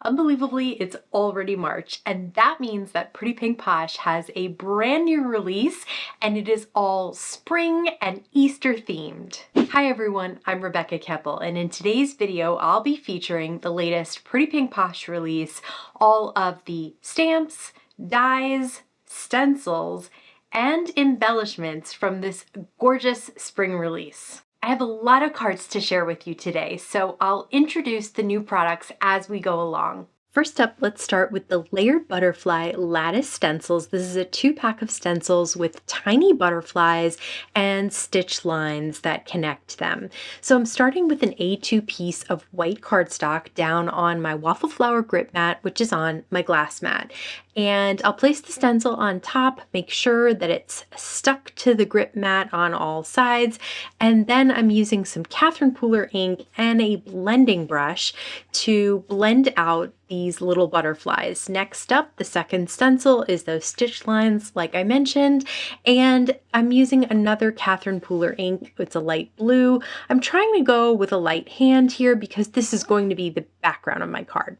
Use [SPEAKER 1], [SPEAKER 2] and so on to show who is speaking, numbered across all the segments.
[SPEAKER 1] Unbelievably, it's already March, and that means that Pretty Pink Posh has a brand new release, and it is all spring and Easter themed. Hi everyone, I'm Rebecca Keppel, and in today's video, I'll be featuring the latest Pretty Pink Posh release, all of the stamps, dies, stencils, and embellishments from this gorgeous spring release. I have a lot of cards to share with you today, so I'll introduce the new products as we go along. First up, let's start with the Layered Butterfly Lattice Stencils. This is a 2-pack of stencils with tiny butterflies and stitch lines that connect them. So I'm starting with an A2 piece of white cardstock down on my waffle flower grip mat, which is on my glass mat. And I'll place the stencil on top, make sure that it's stuck to the grip mat on all sides, and then I'm using some Catherine Pooler ink and a blending brush to blend out these little butterflies. Next up, the second stencil is those stitch lines like I mentioned, and I'm using another Catherine Pooler ink. It's a light blue. I'm trying to go with a light hand here because this is going to be the background of my card.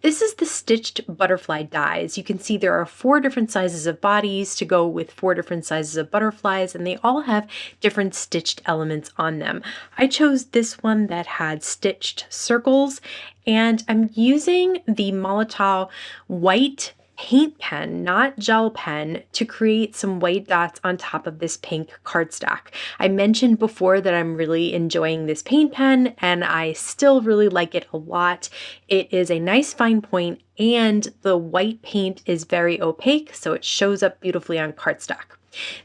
[SPEAKER 1] This is the stitched butterfly dies. You can see there are 4 different sizes of bodies to go with 4 different sizes of butterflies, and they all have different stitched elements on them. I chose this one that had stitched circles, and I'm using the Molotov white paint pen, not gel pen, to create some white dots on top of this pink cardstock. I mentioned before that I'm really enjoying this paint pen and I still really like it a lot. It is a nice fine point and the white paint is very opaque, so it shows up beautifully on cardstock.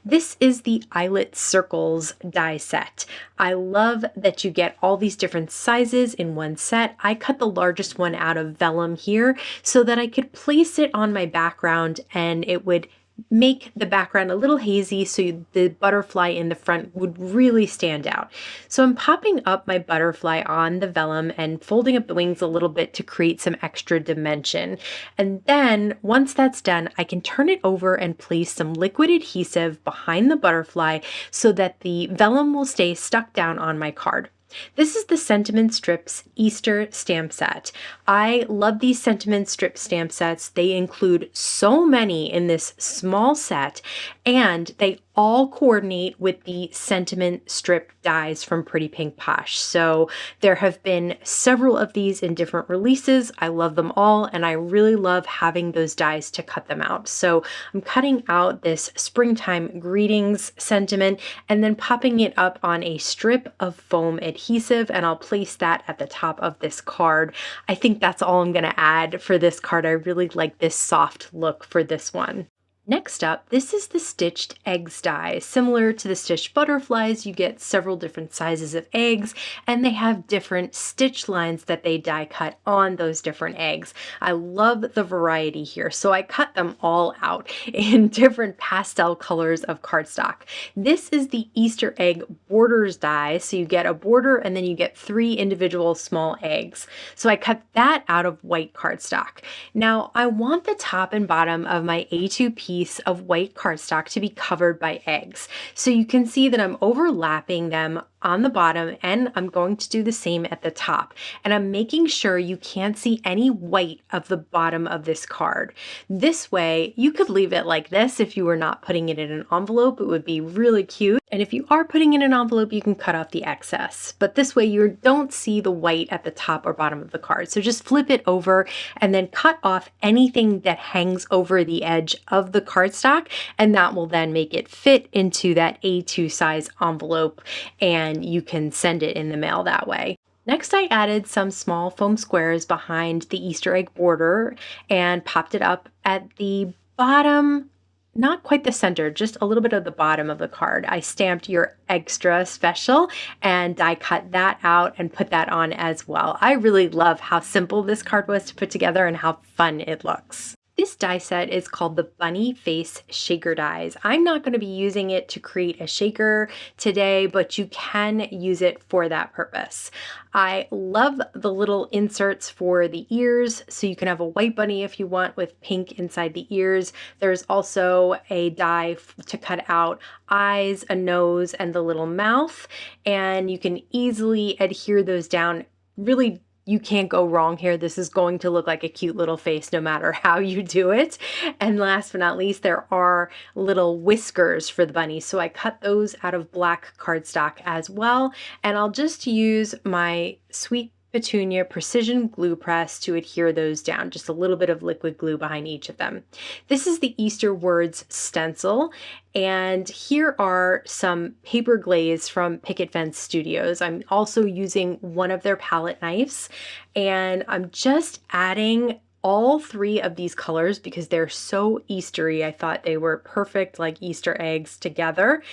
[SPEAKER 1] This is the Eyelet Circles die set. I love that you get all these different sizes in one set. I cut the largest one out of vellum here so that I could place it on my background and it would make the background a little hazy so the butterfly in the front would really stand out. So I'm popping up my butterfly on the vellum and folding up the wings a little bit to create some extra dimension. And then once that's done, I can turn it over and place some liquid adhesive behind the butterfly so that the vellum will stay stuck down on my card. This is the Sentiment Strips Easter stamp set. I love these Sentiment Strip stamp sets. They include so many in this small set, and they all coordinate with the Sentiment Strip dies from Pretty Pink Posh. So there have been several of these in different releases. I love them all, and I really love having those dies to cut them out. So I'm cutting out this springtime greetings sentiment and then popping it up on a strip of foam adhesive, and I'll place that at the top of this card. I think that's all I'm going to add for this card. I really like this soft look for this one. Next up, this is the Stitched Eggs die. Similar to the Stitched Butterflies, you get several different sizes of eggs, and they have different stitch lines that they die cut on those different eggs. I love the variety here, so I cut them all out in different pastel colors of cardstock. This is the Easter egg borders die, so you get a border and then you get 3 individual small eggs. So I cut that out of white cardstock. Now I want the top and bottom of my A2 piece of white cardstock to be covered by eggs. So you can see that I'm overlapping them on the bottom, and I'm going to do the same at the top. And I'm making sure you can't see any white of the bottom of this card. This way, you could leave it like this if you were not putting it in an envelope. It would be really cute. And if you are putting it in an envelope, you can cut off the excess. But this way, you don't see the white at the top or bottom of the card. So just flip it over and then cut off anything that hangs over the edge of the cardstock, and that will then make it fit into that A2 size envelope, and you can send it in the mail that way. Next, I added some small foam squares behind the Easter egg border and popped it up at the bottom, not quite the center, just a little bit of the bottom of the card. I stamped your extra special and I cut that out and put that on as well. I really love how simple this card was to put together and how fun it looks. This die set is called the Bunny Face Shaker Dies. I'm not going to be using it to create a shaker today, but you can use it for that purpose. I love the little inserts for the ears, so you can have a white bunny if you want with pink inside the ears. There's also a die to cut out eyes, a nose, and the little mouth, and you can easily adhere those down really you can't go wrong here. This is going to look like a cute little face no matter how you do it. And last but not least, there are little whiskers for the bunny. So I cut those out of black cardstock as well. And I'll just use my Sweet Petunia precision glue press to adhere those down, just a little bit of liquid glue behind each of them. This is the Easter Words stencil, and here are some paper glaze from Picket Fence Studios. I'm also using one of their palette knives, and I'm just adding all three of these colors because they're so Eastery. I thought they were perfect, like Easter eggs together.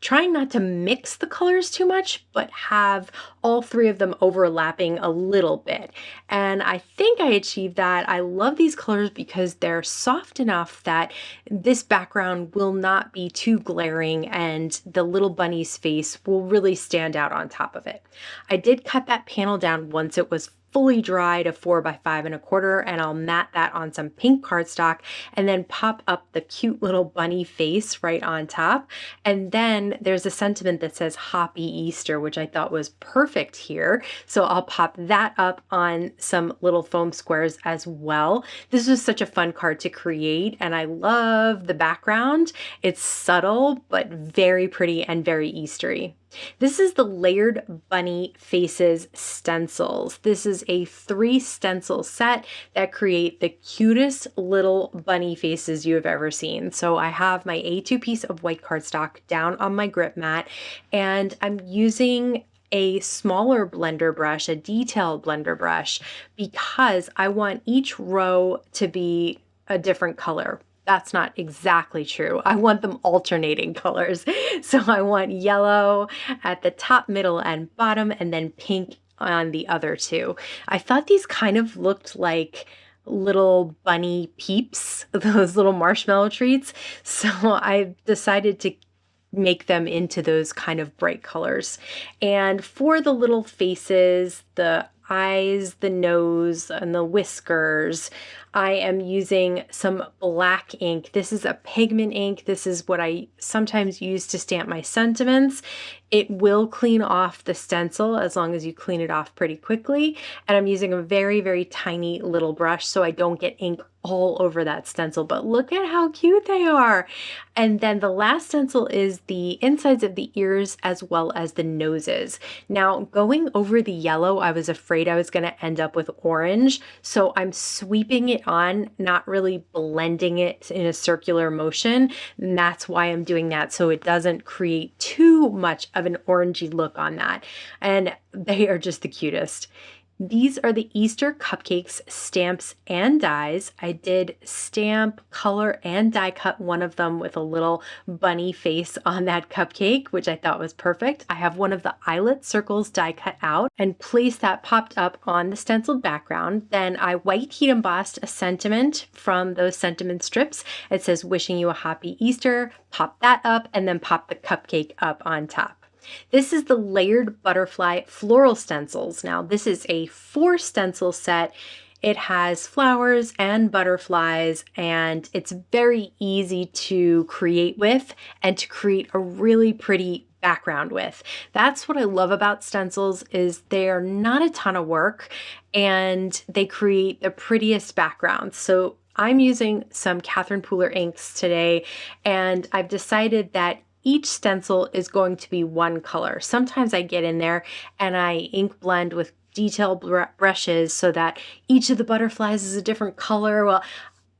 [SPEAKER 1] Trying not to mix the colors too much, but have all three of them overlapping a little bit. And I think I achieved that. I love these colors because they're soft enough that this background will not be too glaring and the little bunny's face will really stand out on top of it. I did cut that panel down once it was fully dry to 4 by 5 1/4, and I'll mat that on some pink cardstock and then pop up the cute little bunny face right on top. And then there's a sentiment that says Happy Easter, which I thought was perfect here. So I'll pop that up on some little foam squares as well. This was such a fun card to create, and I love the background. It's subtle, but very pretty and very Eastery. This is the Layered Bunny Faces Stencils. This is a 3 stencil set that create the cutest little bunny faces you have ever seen. So I have my A2 piece of white cardstock down on my grip mat, and I'm using a smaller blender brush, a detailed blender brush, because I want each row to be a different color. That's not exactly true. I want them alternating colors. So I want yellow at the top, middle, and bottom, and then pink on the other two. I thought these kind of looked like little bunny peeps, those little marshmallow treats. So I decided to make them into those kind of bright colors. And for the little faces, the eyes, the nose, and the whiskers, I am using some black ink. This is a pigment ink. This is what I sometimes use to stamp my sentiments. It will clean off the stencil as long as you clean it off pretty quickly. And I'm using a very, very tiny little brush so I don't get ink all over that stencil, but look at how cute they are. And then the last stencil is the insides of the ears as well as the noses. Now, going over the yellow, I was afraid I was going to end up with orange, so I'm sweeping it on, not really blending it in a circular motion. And that's why I'm doing that, so it doesn't create too much of an orangey look on that. And they are just the cutest. These are the Easter Cupcakes stamps and dies. I did stamp, color, and die cut one of them with a little bunny face on that cupcake, which I thought was perfect. I have one of the Eyelet circles die cut out and placed that popped up on the stenciled background. Then I white heat embossed a sentiment from those sentiment strips. It says, "Wishing you a happy Easter." Pop that up and then pop the cupcake up on top. This is the Layered Butterfly Floral Stencils. Now, this is a 4 stencil set. It has flowers and butterflies, and it's very easy to create with and to create a really pretty background with. That's what I love about stencils, is they're not a ton of work and they create the prettiest backgrounds. So I'm using some Catherine Pooler inks today, and I've decided that each stencil is going to be one color. Sometimes I get in there and I ink blend with detail brushes so that each of the butterflies is a different color. Well,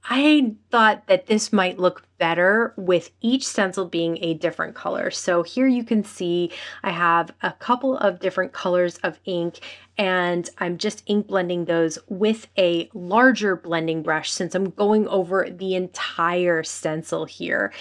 [SPEAKER 1] I thought that this might look better with each stencil being a different color. So here you can see I have a couple of different colors of ink, and I'm just ink blending those with a larger blending brush since I'm going over the entire stencil here.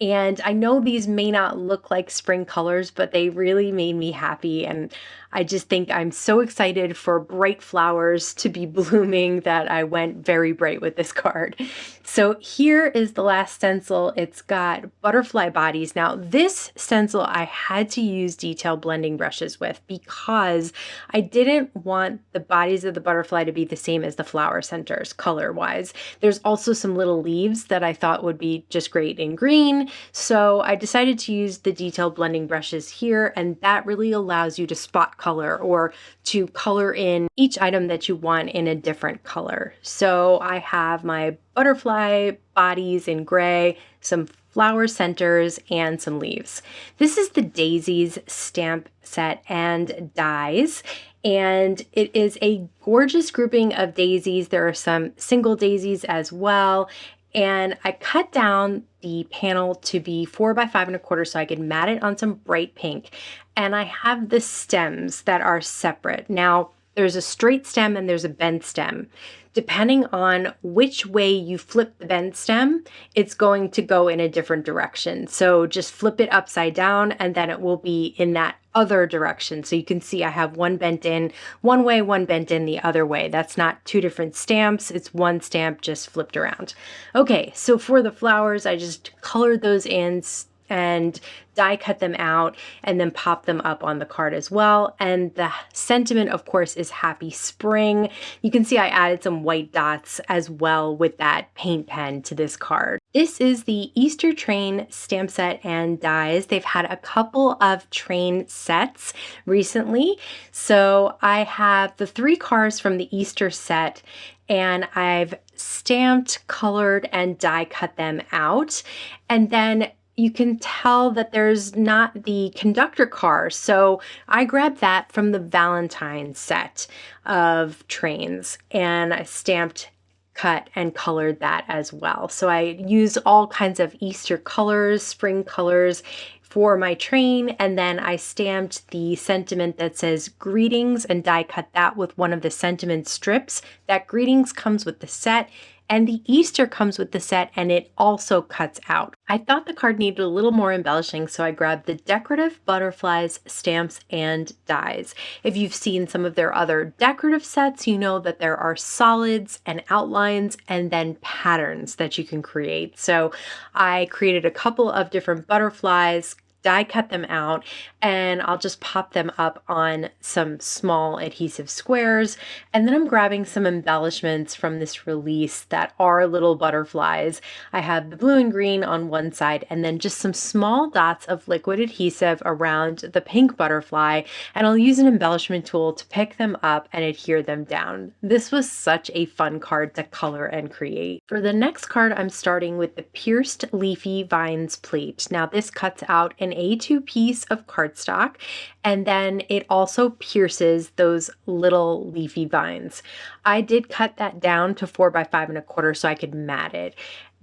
[SPEAKER 1] And I know these may not look like spring colors, but they really made me happy. And I just think I'm so excited for bright flowers to be blooming that I went very bright with this card. So here is the last stencil stencil. It's got butterfly bodies. Now this stencil I had to use detail blending brushes with because I didn't want the bodies of the butterfly to be the same as the flower centers color-wise. There's also some little leaves that I thought would be just great in green, so I decided to use the detail blending brushes here, and that really allows you to spot color or to color in each item that you want in a different color. So I have my butterfly bodies in gray, some flower centers, and some leaves. This is the Daisies stamp set and dies, and it is a gorgeous grouping of daisies. There are some single daisies as well, and I cut down the panel to be 4 by 5 1/4 so I could mat it on some bright pink. And I have the stems that are separate. Now, there's a straight stem and there's a bent stem. Depending on which way you flip the bent stem, it's going to go in a different direction. So just flip it upside down and then it will be in that other direction. So you can see I have one bent in one way, one bent in the other way. That's not two different stamps. It's one stamp just flipped around. Okay, so for the flowers, I just colored those in and die cut them out and then pop them up on the card as well. And the sentiment, of course, is happy spring. You can see I added some white dots as well with that paint pen to this card. This is the Easter Train stamp set and dies. They've had a couple of train sets recently. So I have the 3 cards from the Easter set, and I've stamped, colored, and die cut them out. And then you can tell that there's not the conductor car. So I grabbed that from the Valentine set of trains and I stamped, cut, and colored that as well. So I used all kinds of Easter colors, spring colors for my train, and then I stamped the sentiment that says greetings and die cut that with one of the sentiment strips. That greetings comes with the set, and the Easter comes with the set, and it also cuts out. I thought the card needed a little more embellishing, so I grabbed the Decorative Butterflies stamps and dies. If you've seen some of their other decorative sets, you know that there are solids and outlines and then patterns that you can create. So I created a couple of different butterflies, die cut them out, and I'll just pop them up on some small adhesive squares. And then I'm grabbing some embellishments from this release that are little butterflies. I have the blue and green on one side, and then just some small dots of liquid adhesive around the pink butterfly, and I'll use an embellishment tool to pick them up and adhere them down. This was such a fun card to color and create. For the next card, I'm starting with the Pierced Leafy Vines plate. Now this cuts out an A2 piece of cardstock, and then it also pierces those little leafy vines. I did cut that down to 4 by 5 1/4 so I could mat it.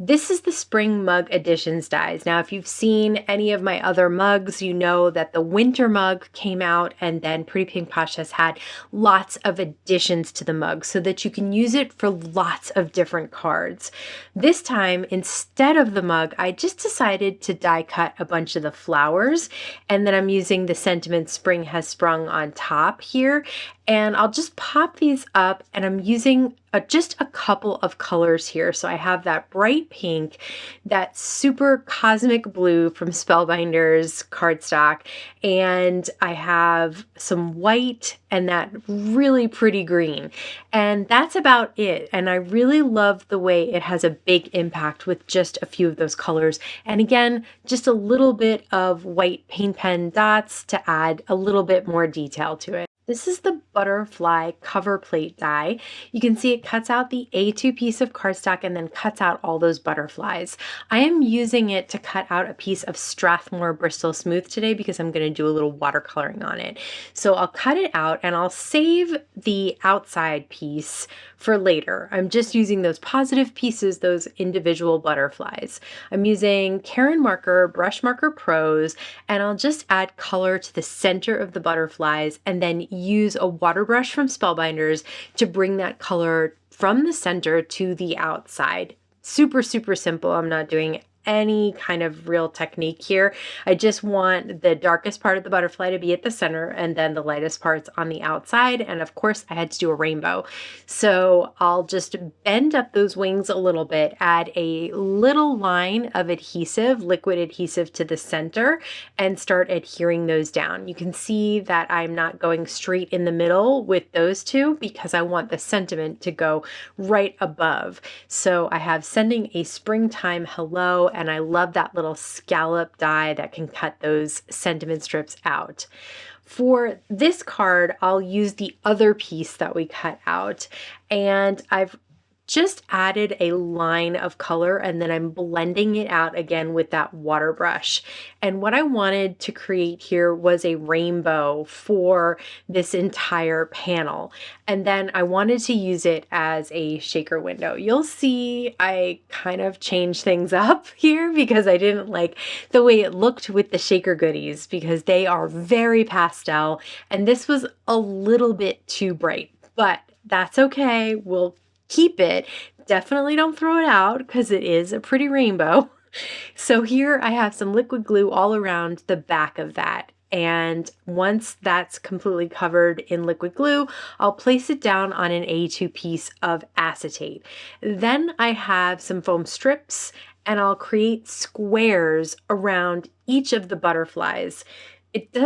[SPEAKER 1] This is the Spring Mug Editions dies. Now, if you've seen any of my other mugs, you know that the winter mug came out, and then Pretty Pink Posh has had lots of additions to the mug so that you can use it for lots of different cards. This time, instead of the mug, I just decided to die cut a bunch of the flowers, and then I'm using the sentiment Spring Has Sprung on top here. And I'll just pop these up, and I'm using just a couple of colors here. So I have that bright pink, that super cosmic blue from Spellbinders cardstock, and I have some white and that really pretty green. And that's about it. And I really love the way it has a big impact with just a few of those colors. And again, just a little bit of white paint pen dots to add a little bit more detail to it. This is the butterfly cover plate die. You can see it cuts out the A2 piece of cardstock and then cuts out all those butterflies. I am using it to cut out a piece of Strathmore Bristol Smooth today because I'm going to do a little watercoloring on it. So I'll cut it out and I'll save the outside piece for later. I'm just using those positive pieces, those individual butterflies. I'm using Karen Marker Brush Marker Pros, and I'll just add color to the center of the butterflies and then use a water brush from Spellbinders to bring that color from the center to the outside. Super, super simple. I'm not doing any kind of real technique here. I just want the darkest part of the butterfly to be at the center and then the lightest parts on the outside. And of course I had to do a rainbow. So I'll just bend up those wings a little bit, add a little line of adhesive, liquid adhesive to the center, and start adhering those down. You can see that I'm not going straight in the middle with those two because I want the sentiment to go right above. So I have sending a springtime hello, and I love that little scallop die that can cut those sentiment strips out. For this card, I'll use the other piece that we cut out, and I've just added a line of color and then I'm blending it out again with that water brush. And what I wanted to create here was a rainbow for this entire panel. And then I wanted to use it as a shaker window. You'll see I kind of changed things up here because I didn't like the way it looked with the shaker goodies because they are very pastel and this was a little bit too bright, but that's okay. We'll keep it. Definitely don't throw it out because it is a pretty rainbow. So here I have some liquid glue all around the back of that. And once that's completely covered in liquid glue, I'll place it down on an A2 piece of acetate. Then I have some foam strips and I'll create squares around each of the butterflies. It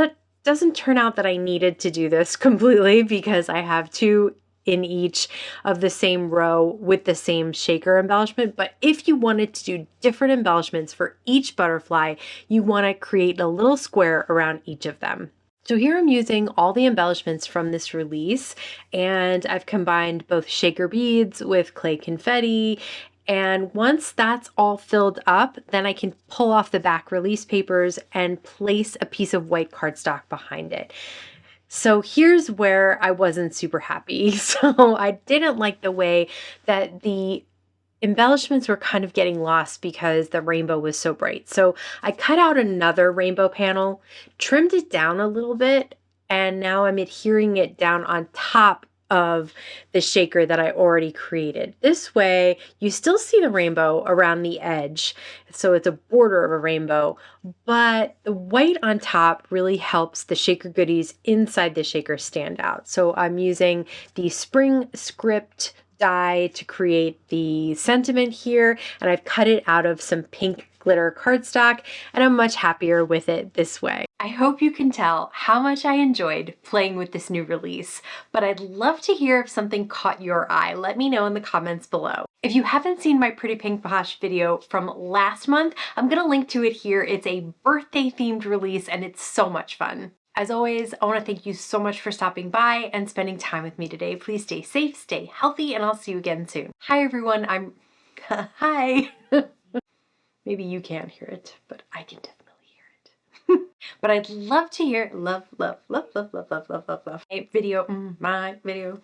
[SPEAKER 1] doesn't turn out that I needed to do this completely because I have two in each of the same row with the same shaker embellishment. But if you wanted to do different embellishments for each butterfly, you want to create a little square around each of them. So here I'm using all the embellishments from this release, and I've combined both shaker beads with clay confetti. And once that's all filled up, then I can pull off the back release papers and place a piece of white cardstock behind it. So here's where I wasn't super happy. So I didn't like the way that the embellishments were kind of getting lost because the rainbow was so bright. So I cut out another rainbow panel, trimmed it down a little bit, and now I'm adhering it down on top of the shaker that I already created. This way, you still see the rainbow around the edge, so it's a border of a rainbow, but the white on top really helps the shaker goodies inside the shaker stand out. So I'm using the spring script die to create the sentiment here, and I've cut it out of some pink glitter cardstock, and I'm much happier with it this way. I hope you can tell how much I enjoyed playing with this new release, but I'd love to hear if something caught your eye. Let me know in the comments below. If you haven't seen my Pretty Pink Posh video from last month, I'm gonna link to it here. It's a birthday themed release and it's so much fun. As always, I want to thank you so much for stopping by and spending time with me today. Please stay safe, stay healthy, and I'll see you again soon. Hi everyone, hi. Maybe you can't hear it, but I can definitely hear it. But I'd love to hear, love, my video.